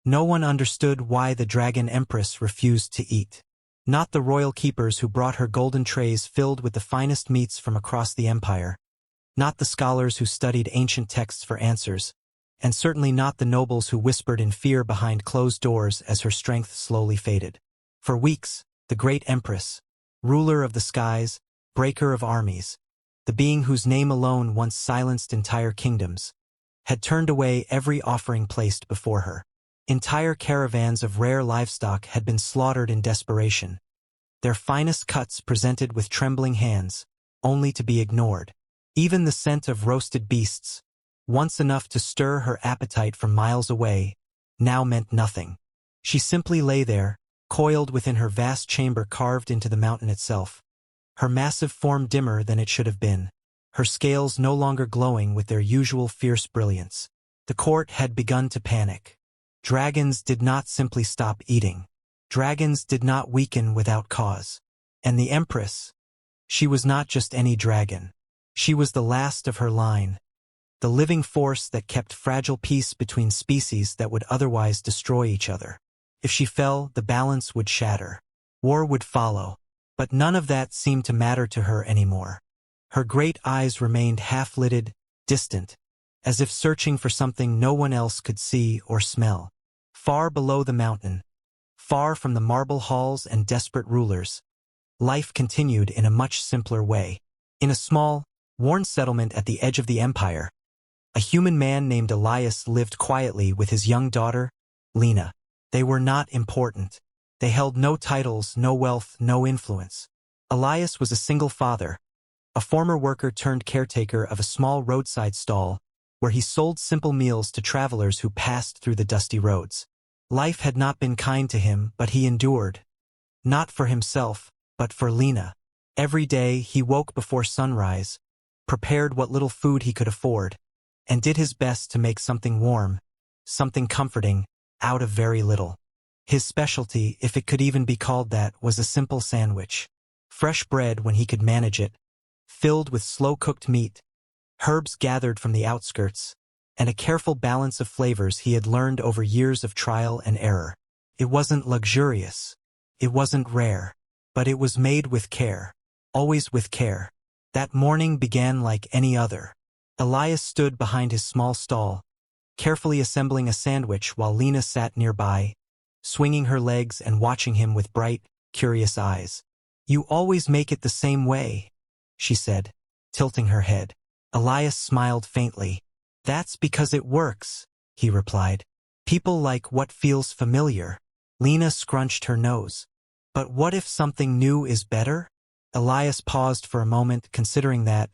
No one understood why the dragon Empress refused to eat. Not the royal keepers who brought her golden trays filled with the finest meats from across the empire. Not the scholars who studied ancient texts for answers. And certainly not the nobles who whispered in fear behind closed doors as her strength slowly faded. For weeks, the great Empress, ruler of the skies, breaker of armies, the being whose name alone once silenced entire kingdoms, had turned away every offering placed before her. Entire caravans of rare livestock had been slaughtered in desperation, their finest cuts presented with trembling hands, only to be ignored. Even the scent of roasted beasts, once enough to stir her appetite from miles away, now meant nothing. She simply lay there, coiled within her vast chamber carved into the mountain itself, her massive form dimmer than it should have been, her scales no longer glowing with their usual fierce brilliance. The court had begun to panic. Dragons did not simply stop eating. Dragons did not weaken without cause. And the Empress, she was not just any dragon. She was the last of her line, the living force that kept fragile peace between species that would otherwise destroy each other. If she fell, the balance would shatter. War would follow. But none of that seemed to matter to her anymore. Her great eyes remained half-lidded, distant, as if searching for something no one else could see or smell. Far below the mountain, far from the marble halls and desperate rulers, life continued in a much simpler way. In a small, worn settlement at the edge of the empire, a human man named Elias lived quietly with his young daughter, Lena. They were not important. They held no titles, no wealth, no influence. Elias was a single father, a former worker turned caretaker of a small roadside stall where he sold simple meals to travelers who passed through the dusty roads. Life had not been kind to him, but he endured. Not for himself, but for Lena. Every day he woke before sunrise, prepared what little food he could afford, and did his best to make something warm, something comforting, out of very little. His specialty, if it could even be called that, was a simple sandwich. Fresh bread when he could manage it, filled with slow-cooked meat, herbs gathered from the outskirts, and a careful balance of flavors he had learned over years of trial and error. It wasn't luxurious. It wasn't rare. But it was made with care. Always with care. That morning began like any other. Elias stood behind his small stall, carefully assembling a sandwich while Lena sat nearby, swinging her legs and watching him with bright, curious eyes. "You always make it the same way," she said, tilting her head. Elias smiled faintly. "That's because it works," he replied. "People like what feels familiar." Lena scrunched her nose. "But what if something new is better?" Elias paused for a moment, considering that,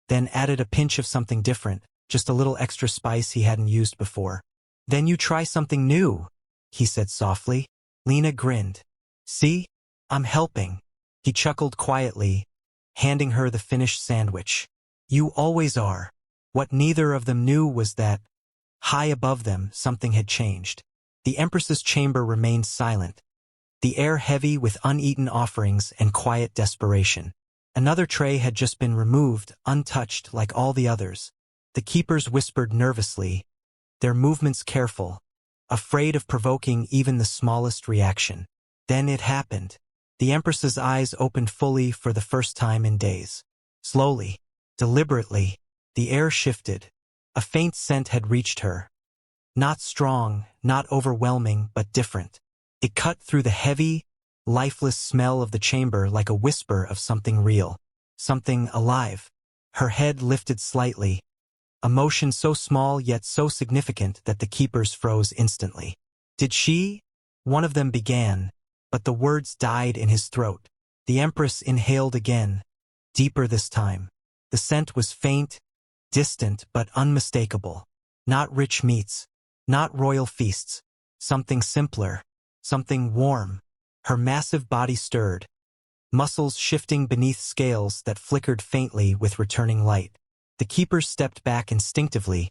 then added a pinch of something different, just a little extra spice he hadn't used before. "Then you try something new," he said softly. Lena grinned. "See? I'm helping." He chuckled quietly, handing her the finished sandwich. "You always are." What neither of them knew was that, high above them, something had changed. The Empress's chamber remained silent, the air heavy with uneaten offerings and quiet desperation. Another tray had just been removed, untouched like all the others. The keepers whispered nervously, their movements careful, afraid of provoking even the smallest reaction. Then it happened. The Empress's eyes opened fully for the first time in days. Slowly, deliberately, the air shifted. A faint scent had reached her. Not strong, not overwhelming, but different. It cut through the heavy, lifeless smell of the chamber like a whisper of something real, something alive. Her head lifted slightly, a motion so small yet so significant that the keepers froze instantly. "Did she?" one of them began, but the words died in his throat. The Empress inhaled again, deeper this time. The scent was faint, distant but unmistakable. Not rich meats, not royal feasts, something simpler, something warm. Her massive body stirred, muscles shifting beneath scales that flickered faintly with returning light. The keepers stepped back instinctively,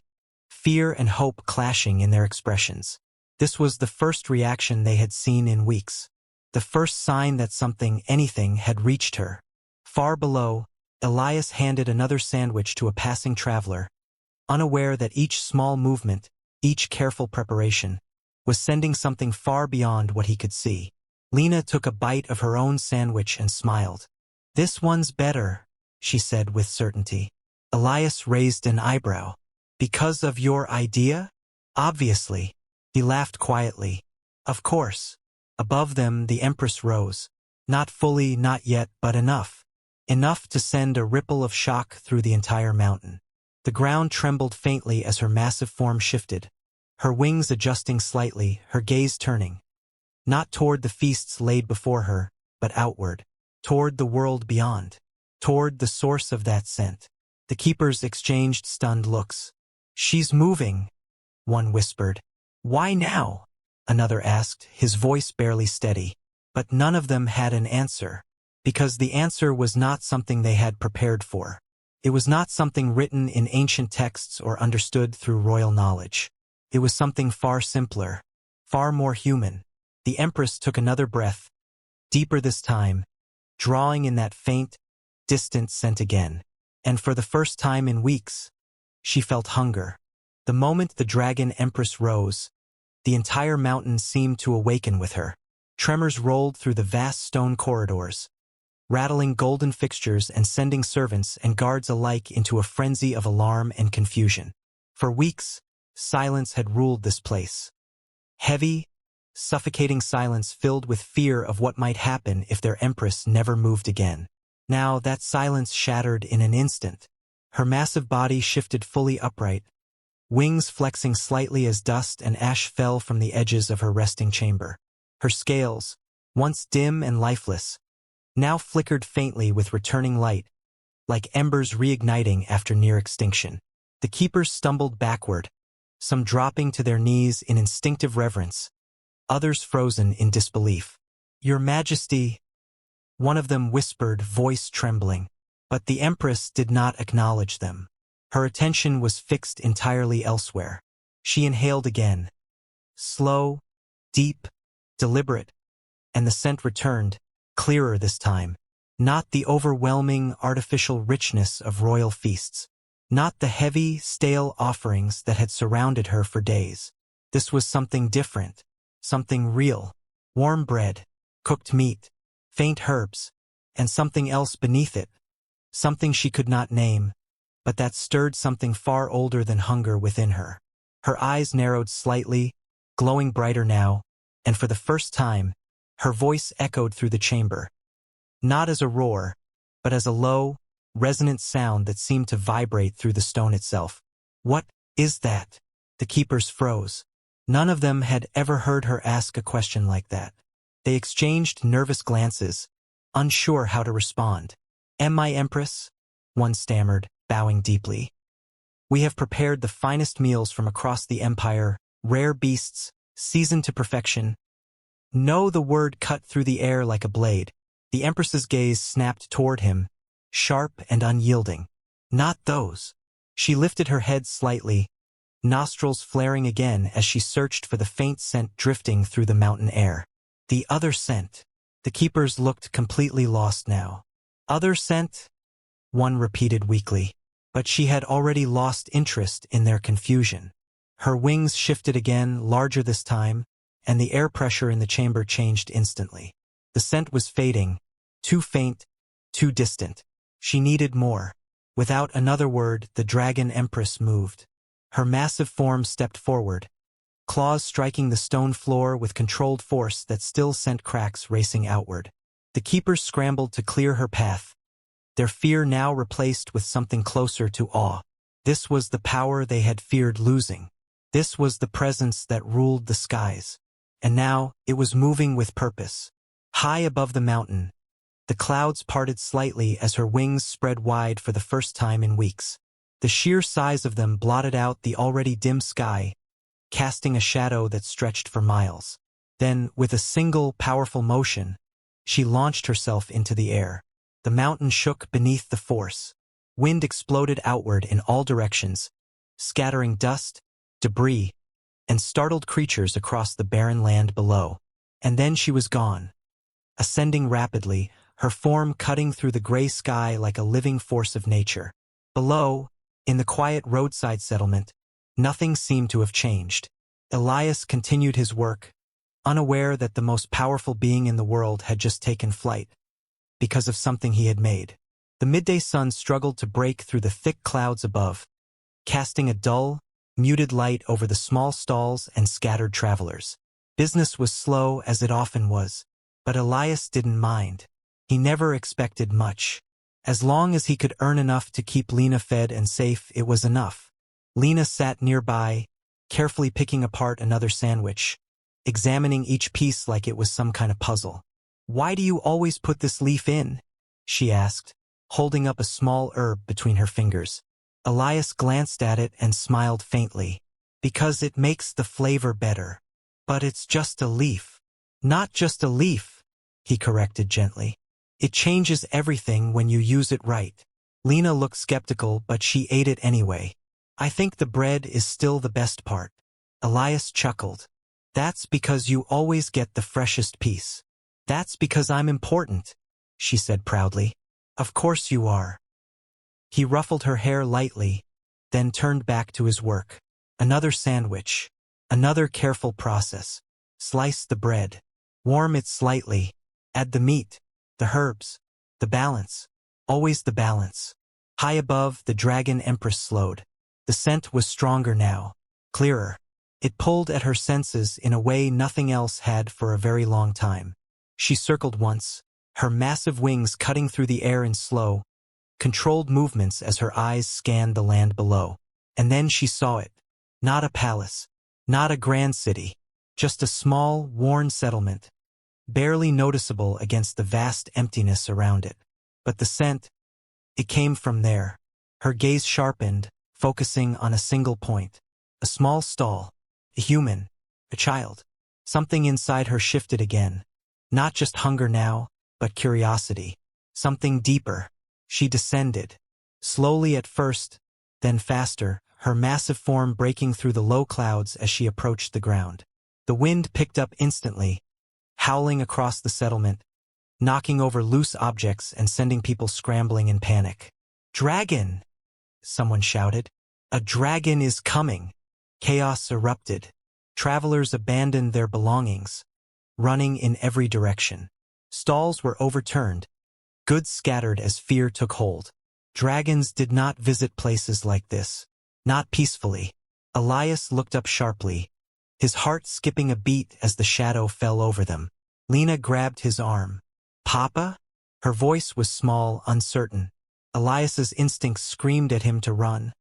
fear and hope clashing in their expressions. This was the first reaction they had seen in weeks. The first sign that something, anything, had reached her. Far below, Elias handed another sandwich to a passing traveler, unaware that each small movement, each careful preparation, was sending something far beyond what he could see. Lena took a bite of her own sandwich and smiled. "This one's better," she said with certainty. Elias raised an eyebrow. "Because of your idea?" "Obviously." He laughed quietly. "Of course." Above them the Empress rose. Not fully, not yet, but enough. Enough to send a ripple of shock through the entire mountain. The ground trembled faintly as her massive form shifted, her wings adjusting slightly, her gaze turning. Not toward the feasts laid before her, but outward. Toward the world beyond. Toward the source of that scent. The keepers exchanged stunned looks. "She's moving," one whispered. "Why now?" another asked, his voice barely steady. But none of them had an answer. Because the answer was not something they had prepared for. It was not something written in ancient texts or understood through royal knowledge. It was something far simpler, far more human. The Empress took another breath, deeper this time, drawing in that faint, distant scent again. And for the first time in weeks, she felt hunger. The moment the Dragon Empress rose, the entire mountain seemed to awaken with her. Tremors rolled through the vast stone corridors, rattling golden fixtures and sending servants and guards alike into a frenzy of alarm and confusion. For weeks, silence had ruled this place. Heavy, suffocating silence filled with fear of what might happen if their Empress never moved again. Now that silence shattered in an instant. Her massive body shifted fully upright, wings flexing slightly as dust and ash fell from the edges of her resting chamber. Her scales, once dim and lifeless, now flickered faintly with returning light, like embers reigniting after near extinction. The keepers stumbled backward, some dropping to their knees in instinctive reverence, others frozen in disbelief. "Your Majesty," one of them whispered, voice trembling. But the Empress did not acknowledge them. Her attention was fixed entirely elsewhere. She inhaled again. Slow, deep, deliberate, and the scent returned, clearer this time. Not the overwhelming, artificial richness of royal feasts. Not the heavy, stale offerings that had surrounded her for days. This was something different, something real. Warm bread, cooked meat, faint herbs, and something else beneath it. Something she could not name, but that stirred something far older than hunger within her. Her eyes narrowed slightly, glowing brighter now, and for the first time, her voice echoed through the chamber. Not as a roar, but as a low, resonant sound that seemed to vibrate through the stone itself. "What is that?" The keepers froze. None of them had ever heard her ask a question like that. They exchanged nervous glances, unsure how to respond. "My Empress," one stammered, bowing deeply. "We have prepared the finest meals from across the empire, rare beasts, seasoned to perfection." No, the word cut through the air like a blade. The Empress's gaze snapped toward him, sharp and unyielding. "Not those." She lifted her head slightly, nostrils flaring again as she searched for the faint scent drifting through the mountain air. "The other scent." The keepers looked completely lost now. "Other scent?" one repeated weakly. But she had already lost interest in their confusion. Her wings shifted again, larger this time, and the air pressure in the chamber changed instantly. The scent was fading, too faint, too distant. She needed more. Without another word, the Dragon Empress moved. Her massive form stepped forward, claws striking the stone floor with controlled force that still sent cracks racing outward. The keepers scrambled to clear her path, their fear now replaced with something closer to awe. This was the power they had feared losing. This was the presence that ruled the skies. And now, it was moving with purpose. High above the mountain, the clouds parted slightly as her wings spread wide for the first time in weeks. The sheer size of them blotted out the already dim sky, casting a shadow that stretched for miles. Then, with a single, powerful motion, she launched herself into the air. The mountain shook beneath the force. Wind exploded outward in all directions, scattering dust, debris, and startled creatures across the barren land below. And then she was gone. Ascending rapidly, her form cutting through the gray sky like a living force of nature. Below, in the quiet roadside settlement, nothing seemed to have changed. Elias continued his work, unaware that the most powerful being in the world had just taken flight, because of something he had made. The midday sun struggled to break through the thick clouds above, casting a dull, muted light over the small stalls and scattered travelers. Business was slow, as it often was, but Elias didn't mind. He never expected much. As long as he could earn enough to keep Lena fed and safe, it was enough. Lena sat nearby, carefully picking apart another sandwich, examining each piece like it was some kind of puzzle. "Why do you always put this leaf in?" she asked, holding up a small herb between her fingers. Elias glanced at it and smiled faintly. "Because it makes the flavor better." "But it's just a leaf." "Not just a leaf," he corrected gently. "It changes everything when you use it right." Lena looked skeptical, but she ate it anyway. "I think the bread is still the best part." Elias chuckled. "That's because you always get the freshest piece." "That's because I'm important," she said proudly. "Of course you are." He ruffled her hair lightly, then turned back to his work. Another sandwich. Another careful process. Slice the bread. Warm it slightly. Add the meat. The herbs. The balance. Always the balance. High above, the dragon Empress slowed. The scent was stronger now. Clearer. It pulled at her senses in a way nothing else had for a very long time. She circled once, her massive wings cutting through the air in slow, controlled movements as her eyes scanned the land below. And then she saw it. Not a palace. Not a grand city. Just a small, worn settlement, barely noticeable against the vast emptiness around it. But the scent, it came from there. Her gaze sharpened, focusing on a single point. A small stall. A human. A child. Something inside her shifted again. Not just hunger now, but curiosity. Something deeper. She descended. Slowly at first, then faster, her massive form breaking through the low clouds as she approached the ground. The wind picked up instantly, howling across the settlement, knocking over loose objects and sending people scrambling in panic. "Dragon!" someone shouted. "A dragon is coming!" Chaos erupted. Travelers abandoned their belongings, running in every direction. Stalls were overturned, goods scattered as fear took hold. Dragons did not visit places like this. Not peacefully. Elias looked up sharply, his heart skipping a beat as the shadow fell over them. Lena grabbed his arm. "Papa?" Her voice was small, uncertain. Elias's instincts screamed at him to run.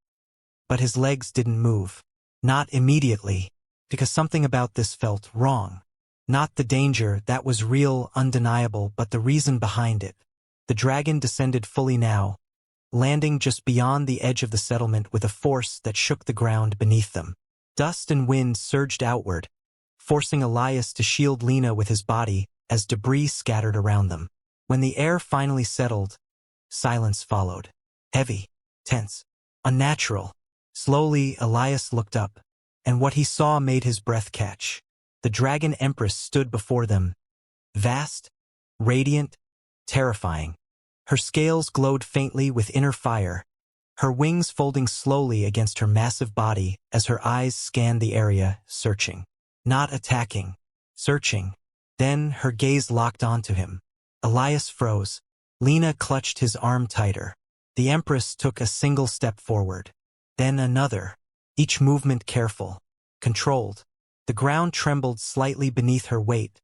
But his legs didn't move. Not immediately, because something about this felt wrong. Not the danger, that was real, undeniable, but the reason behind it. The dragon descended fully now, landing just beyond the edge of the settlement with a force that shook the ground beneath them. Dust and wind surged outward, forcing Elias to shield Lena with his body as debris scattered around them. When the air finally settled, silence followed. Heavy, tense, unnatural. Slowly, Elias looked up, and what he saw made his breath catch. The dragon Empress stood before them, vast, radiant, terrifying. Her scales glowed faintly with inner fire, her wings folding slowly against her massive body as her eyes scanned the area, searching. Not attacking, searching. Then her gaze locked onto him. Elias froze. Lena clutched his arm tighter. The Empress took a single step forward. Then another. Each movement careful, controlled. The ground trembled slightly beneath her weight,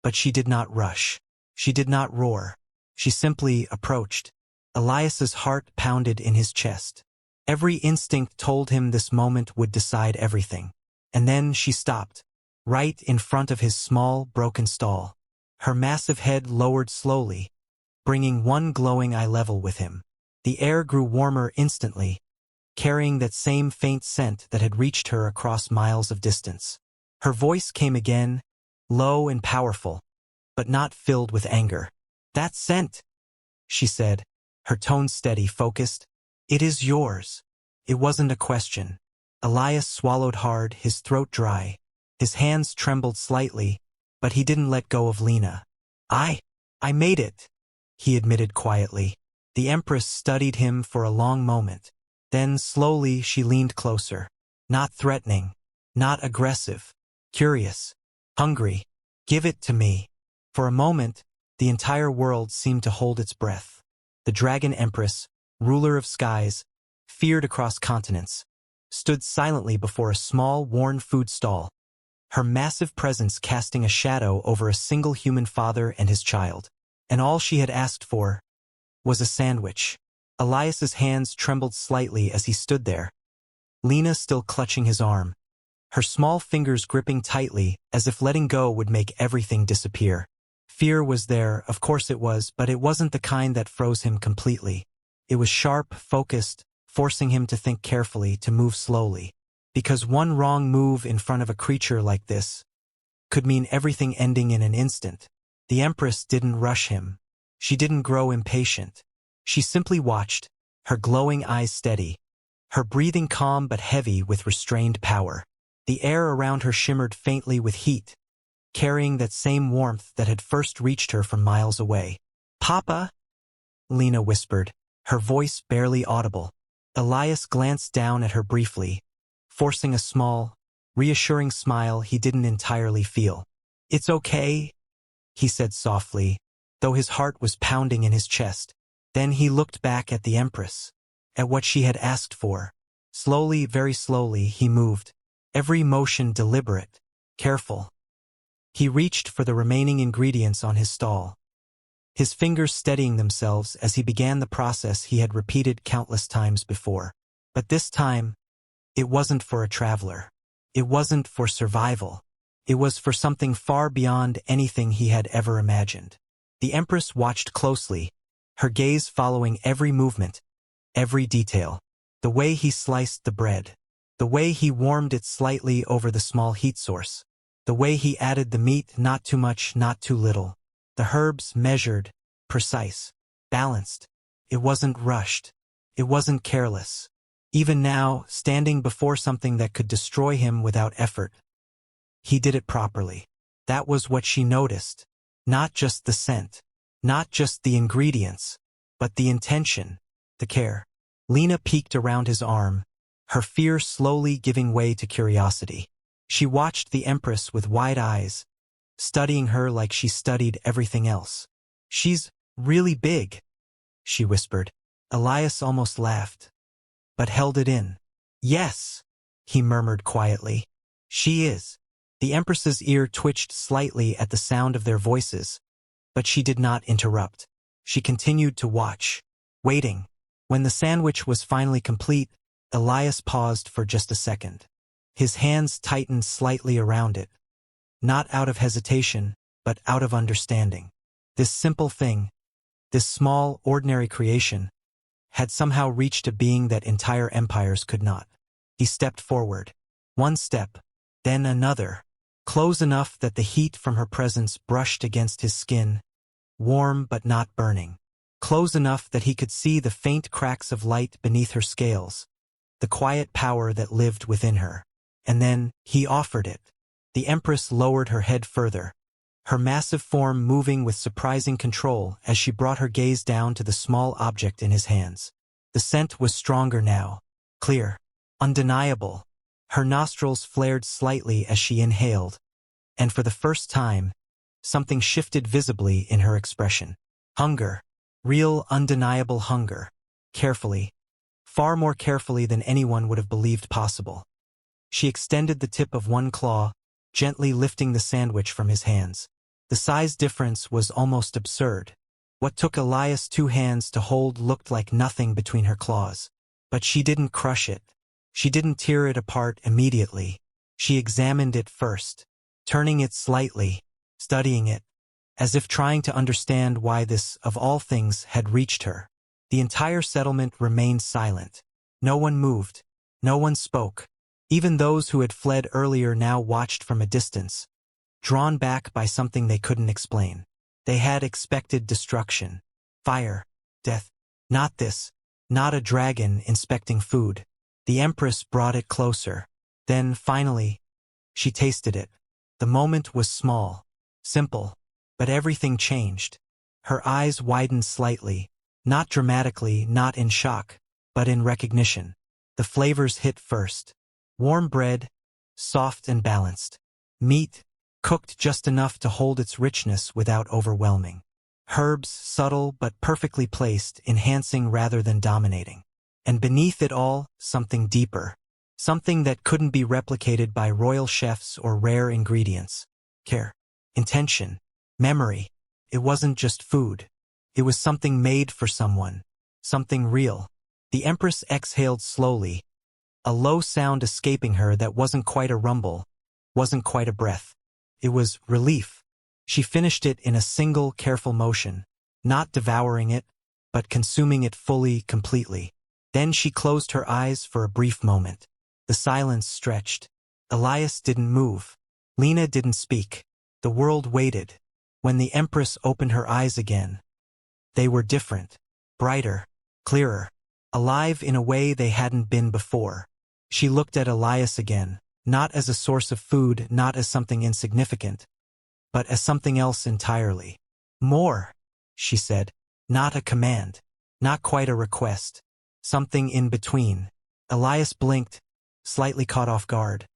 but she did not rush. She did not roar. She simply approached. Elias's heart pounded in his chest. Every instinct told him this moment would decide everything. And then she stopped, right in front of his small, broken stall. Her massive head lowered slowly, bringing one glowing eye level with him. The air grew warmer instantly, carrying that same faint scent that had reached her across miles of distance. Her voice came again, low and powerful, but not filled with anger. "That scent," she said, her tone steady, focused. "It is yours." It wasn't a question. Elias swallowed hard, his throat dry. His hands trembled slightly, but he didn't let go of Lena. I made it," he admitted quietly. The Empress studied him for a long moment. Then slowly she leaned closer. Not threatening, Not aggressive. Curious. Hungry. Give it to me. For a moment, the entire world seemed to hold its breath. The Dragon Empress, ruler of skies, feared across continents, stood silently before a small, worn food stall, her massive presence casting a shadow over a single human father and his child. And all she had asked for was a sandwich. Elias's hands trembled slightly as he stood there, Lena still clutching his arm, her small fingers gripping tightly as if letting go would make everything disappear. Fear was there, of course it was, but it wasn't the kind that froze him completely. It was sharp, focused, forcing him to think carefully, to move slowly. Because one wrong move in front of a creature like this could mean everything ending in an instant. The Empress didn't rush him. She didn't grow impatient. She simply watched, her glowing eyes steady, her breathing calm but heavy with restrained power. The air around her shimmered faintly with heat, carrying that same warmth that had first reached her from miles away. "Papa?" Lena whispered, her voice barely audible. Elias glanced down at her briefly, forcing a small, reassuring smile he didn't entirely feel. "It's okay," he said softly, though his heart was pounding in his chest. Then he looked back at the Empress, at what she had asked for. Slowly, very slowly, he moved, every motion deliberate, careful. He reached for the remaining ingredients on his stall, his fingers steadying themselves as he began the process he had repeated countless times before. But this time, it wasn't for a traveler. It wasn't for survival. It was for something far beyond anything he had ever imagined. The Empress watched closely, her gaze following every movement, every detail. The way he sliced the bread, the way he warmed it slightly over the small heat source, the way he added the meat, not too much, not too little. The herbs measured, precise, balanced. It wasn't rushed. It wasn't careless. Even now, standing before something that could destroy him without effort, he did it properly. That was what she noticed. Not just the scent, not just the ingredients, but the intention, the care. Lena peeked around his arm, her fear slowly giving way to curiosity. She watched the Empress with wide eyes, studying her like she studied everything else. "She's really big," she whispered. Elias almost laughed, but held it in. "Yes," he murmured quietly. "She is." The Empress's ear twitched slightly at the sound of their voices, but she did not interrupt. She continued to watch, waiting. When the sandwich was finally complete, Elias paused for just a second. His hands tightened slightly around it, not out of hesitation, but out of understanding. This simple thing, this small, ordinary creation, had somehow reached a being that entire empires could not. He stepped forward. One step, then another, close enough that the heat from her presence brushed against his skin, warm but not burning. Close enough that he could see the faint cracks of light beneath her scales, the quiet power that lived within her. And then he offered it. The Empress lowered her head further, her massive form moving with surprising control as she brought her gaze down to the small object in his hands. The scent was stronger now, clear, undeniable. Her nostrils flared slightly as she inhaled, and for the first time, something shifted visibly in her expression. Hunger. Real, undeniable hunger. Carefully, far more carefully than anyone would have believed possible. She extended the tip of one claw, gently lifting the sandwich from his hands. The size difference was almost absurd. What took Elias 2 hands to hold looked like nothing between her claws. But she didn't crush it. She didn't tear it apart immediately. She examined it first, turning it slightly, studying it, as if trying to understand why this, of all things, had reached her. The entire settlement remained silent. No one moved. No one spoke. Even those who had fled earlier now watched from a distance, drawn back by something they couldn't explain. They had expected destruction, fire, death. Not this. Not a dragon inspecting food. The Empress brought it closer. Then, finally, she tasted it. The moment was small, simple, but everything changed. Her eyes widened slightly, not dramatically, not in shock, but in recognition. The flavors hit first. Warm bread, soft and balanced. Meat, cooked just enough to hold its richness without overwhelming. Herbs, subtle but perfectly placed, enhancing rather than dominating. And beneath it all, something deeper. Something that couldn't be replicated by royal chefs or rare ingredients. Care. Intention. Memory. It wasn't just food. It was something made for someone. Something real. The Empress exhaled slowly, a low sound escaping her that wasn't quite a rumble, wasn't quite a breath. It was relief. She finished it in a single, careful motion, not devouring it, but consuming it fully, completely. Then she closed her eyes for a brief moment. The silence stretched. Elias didn't move. Lena didn't speak. The world waited. When the Empress opened her eyes again, they were different, brighter, clearer, alive in a way they hadn't been before. She looked at Elias again, not as a source of food, not as something insignificant, but as something else entirely. More, she said, not a command, not quite a request, something in between. Elias blinked, slightly caught off guard,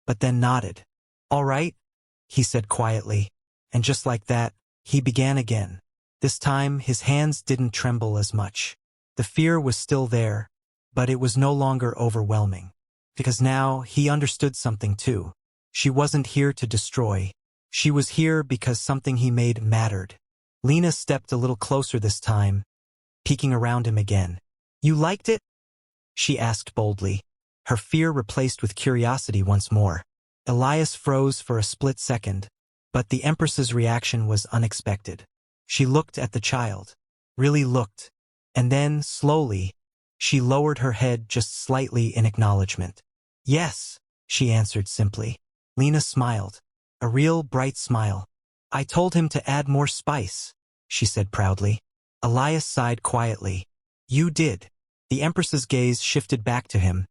but then nodded. All right, he said quietly, and just like that, he began again. This time, his hands didn't tremble as much. The fear was still there, but it was no longer overwhelming. Because now, he understood something too. She wasn't here to destroy. She was here because something he made mattered. Lena stepped a little closer this time, peeking around him again. You liked it? She asked boldly, her fear replaced with curiosity once more. Elias froze for a split second, but the Empress's reaction was unexpected. She looked at the child, really looked, and then, slowly, she lowered her head just slightly in acknowledgement. Yes, she answered simply. Lena smiled, a real bright smile. I told him to add more spice, she said proudly. Elias sighed quietly. You did. The Empress's gaze shifted back to him,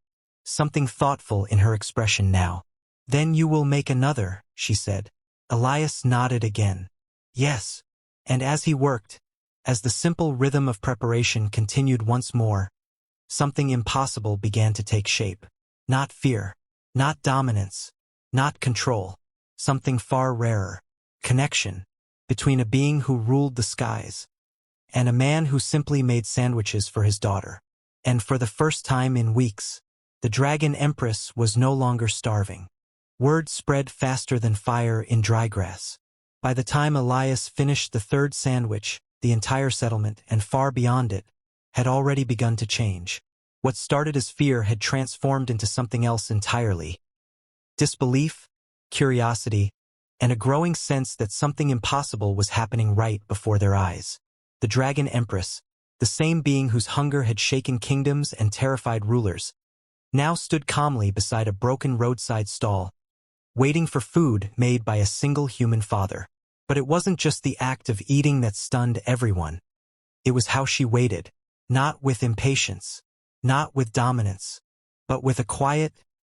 something thoughtful in her expression now. Then you will make another, she said. Elias nodded again. Yes. And as he worked, as the simple rhythm of preparation continued once more, something impossible began to take shape. Not fear, not dominance, not control, something far rarer. Connection between a being who ruled the skies and a man who simply made sandwiches for his daughter. And for the first time in weeks, the Dragon Empress was no longer starving. Word spread faster than fire in dry grass. By the time Elias finished the third sandwich, the entire settlement, and far beyond it, had already begun to change. What started as fear had transformed into something else entirely. Disbelief, curiosity, and a growing sense that something impossible was happening right before their eyes. The Dragon Empress, the same being whose hunger had shaken kingdoms and terrified rulers, now stood calmly beside a broken roadside stall, waiting for food made by a single human father. But it wasn't just the act of eating that stunned everyone. It was how she waited, not with impatience, not with dominance, but with a quiet,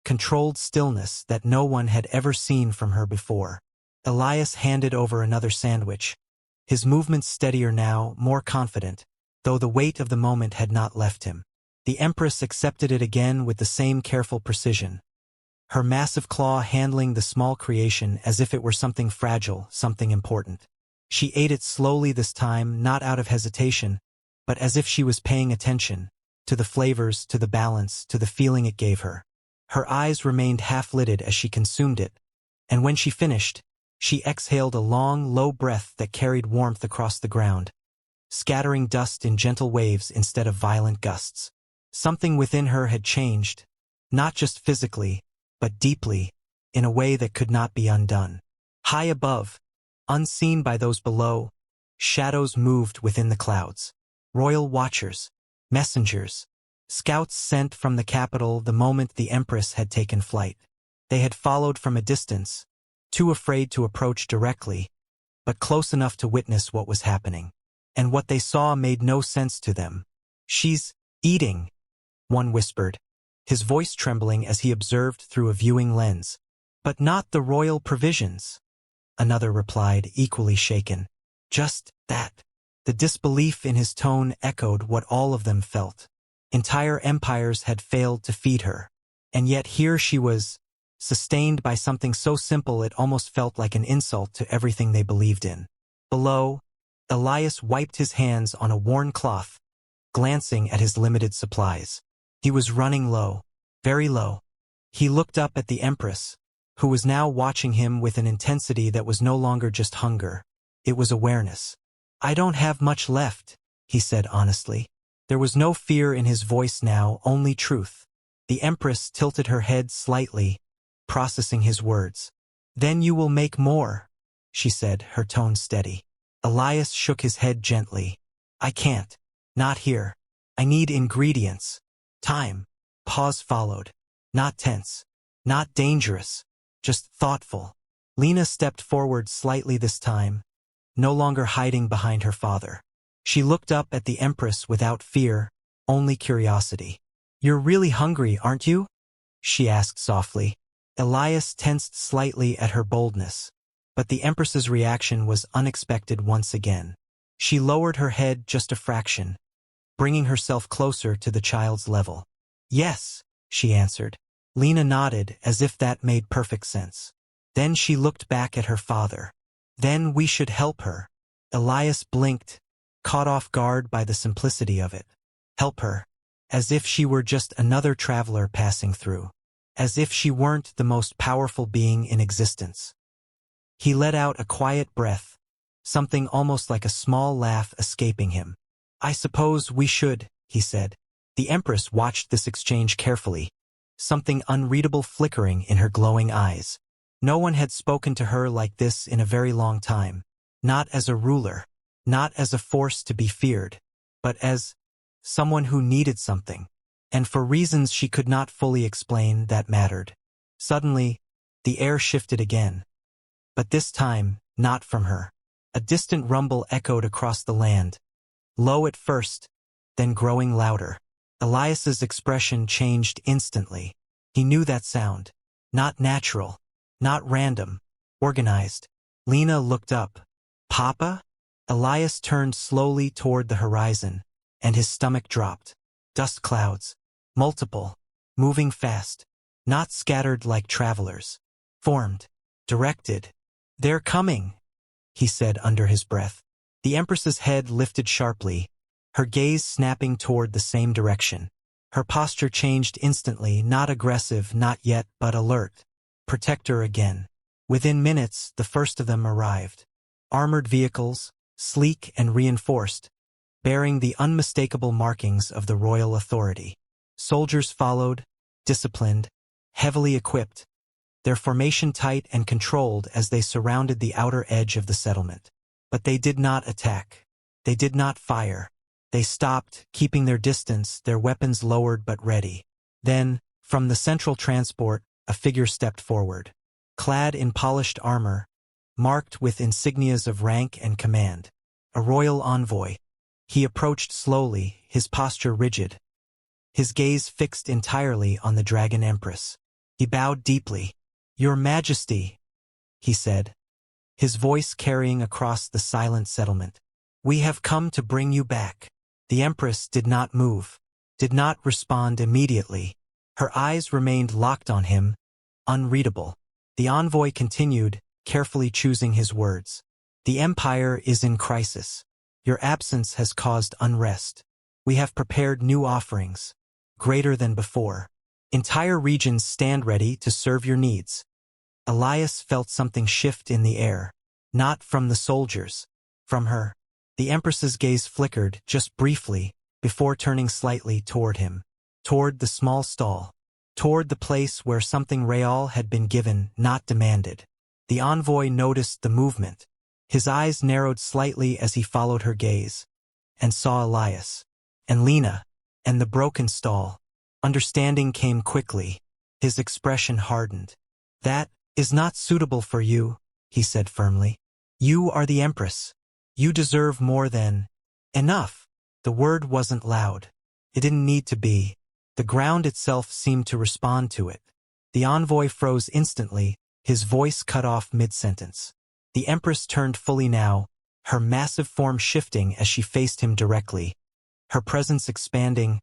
controlled stillness that no one had ever seen from her before. Elias handed over another sandwich, his movements steadier now, more confident, though the weight of the moment had not left him. The Empress accepted it again with the same careful precision, her massive claw handling the small creation as if it were something fragile, something important. She ate it slowly this time, not out of hesitation, but as if she was paying attention, to the flavors, to the balance, to the feeling it gave her. Her eyes remained half-lidded as she consumed it, and when she finished, she exhaled a long, low breath that carried warmth across the ground, scattering dust in gentle waves instead of violent gusts. Something within her had changed, not just physically, but deeply, in a way that could not be undone. High above, unseen by those below, shadows moved within the clouds. Royal watchers, messengers, scouts sent from the capital the moment the Empress had taken flight. They had followed from a distance, too afraid to approach directly, but close enough to witness what was happening. And what they saw made no sense to them. She's eating, one whispered, his voice trembling as he observed through a viewing lens. But not the royal provisions, another replied, equally shaken. Just that. The disbelief in his tone echoed what all of them felt. Entire empires had failed to feed her, and yet here she was, sustained by something so simple it almost felt like an insult to everything they believed in. Below, Elias wiped his hands on a worn cloth, glancing at his limited supplies. He was running low, very low. He looked up at the Empress, who was now watching him with an intensity that was no longer just hunger. It was awareness. "I don't have much left," he said honestly. There was no fear in his voice now, only truth. The Empress tilted her head slightly, processing his words. "Then you will make more," she said, her tone steady. Elias shook his head gently. "I can't. Not here. I need ingredients. Time." Pause followed. Not tense. Not dangerous. Just thoughtful. Lena stepped forward slightly this time, no longer hiding behind her father. She looked up at the Empress without fear, only curiosity. "You're really hungry, aren't you?" she asked softly. Elias tensed slightly at her boldness, but the Empress's reaction was unexpected once again. She lowered her head just a fraction, bringing herself closer to the child's level. "Yes," she answered. Lena nodded as if that made perfect sense. Then she looked back at her father. "Then we should help her." Elias blinked, caught off guard by the simplicity of it. Help her. As if she were just another traveler passing through. As if she weren't the most powerful being in existence. He let out a quiet breath, something almost like a small laugh escaping him. "I suppose we should," he said. The Empress watched this exchange carefully, something unreadable flickering in her glowing eyes. No one had spoken to her like this in a very long time. Not as a ruler, not as a force to be feared, but as someone who needed something, and for reasons she could not fully explain that mattered. Suddenly, the air shifted again. But this time, not from her. A distant rumble echoed across the land, low at first, then growing louder. Elias's expression changed instantly. He knew that sound. Not natural, not random, organized. Lena looked up. "Papa?" Elias turned slowly toward the horizon, and his stomach dropped. Dust clouds. Multiple. Moving fast. Not scattered like travelers. Formed. Directed. "They're coming," he said under his breath. The Empress's head lifted sharply, her gaze snapping toward the same direction. Her posture changed instantly, not aggressive, not yet, but alert. Protector again. Within minutes, the first of them arrived. Armored vehicles, sleek and reinforced, bearing the unmistakable markings of the royal authority. Soldiers followed, disciplined, heavily equipped, their formation tight and controlled as they surrounded the outer edge of the settlement. But they did not attack. They did not fire. They stopped, keeping their distance, their weapons lowered but ready. Then, from the central transport, a figure stepped forward. Clad in polished armor, marked with insignias of rank and command. A royal envoy. He approached slowly, his posture rigid, his gaze fixed entirely on the Dragon Empress. He bowed deeply. "Your Majesty," he said, his voice carrying across the silent settlement. "We have come to bring you back." The Empress did not move, did not respond immediately. Her eyes remained locked on him, unreadable. The envoy continued, carefully choosing his words. "The Empire is in crisis. Your absence has caused unrest. We have prepared new offerings, greater than before. Entire regions stand ready to serve your needs." Elias felt something shift in the air. Not from the soldiers, from her. The Empress's gaze flickered, just briefly, before turning slightly toward him. Toward the small stall. Toward the place where something real had been given, not demanded. The envoy noticed the movement. His eyes narrowed slightly as he followed her gaze, and saw Elias, and Lena, and the broken stall. Understanding came quickly. His expression hardened. "That is not suitable for you," he said firmly. "You are the Empress. You deserve more than enough." The word wasn't loud. It didn't need to be. The ground itself seemed to respond to it. The envoy froze instantly, his voice cut off mid-sentence. The Empress turned fully now, her massive form shifting as she faced him directly, her presence expanding,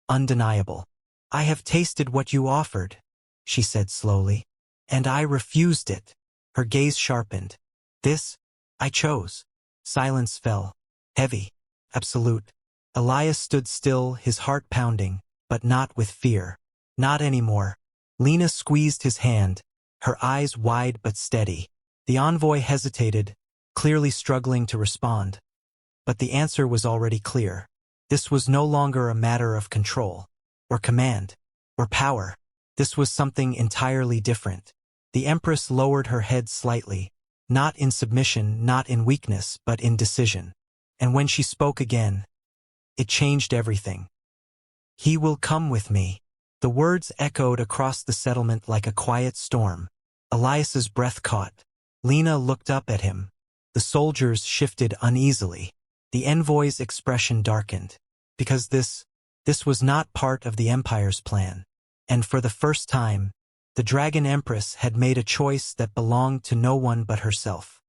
undeniable. "I have tasted what you offered," she said slowly. And I refused it. Her gaze sharpened. This, I chose. Silence fell. Heavy. Absolute. Elias stood still, his heart pounding, but not with fear. Not anymore. Lena squeezed his hand, her eyes wide but steady. The envoy hesitated, clearly struggling to respond. But the answer was already clear. This was no longer a matter of control, or command, or power. This was something entirely different. The Empress lowered her head slightly, not in submission, not in weakness, but in decision. And when she spoke again, it changed everything. "He will come with me." The words echoed across the settlement like a quiet storm. Elias's breath caught. Lena looked up at him. The soldiers shifted uneasily. The envoy's expression darkened. Because this was not part of the Empire's plan. And for the first time, the Dragon Empress had made a choice that belonged to no one but herself.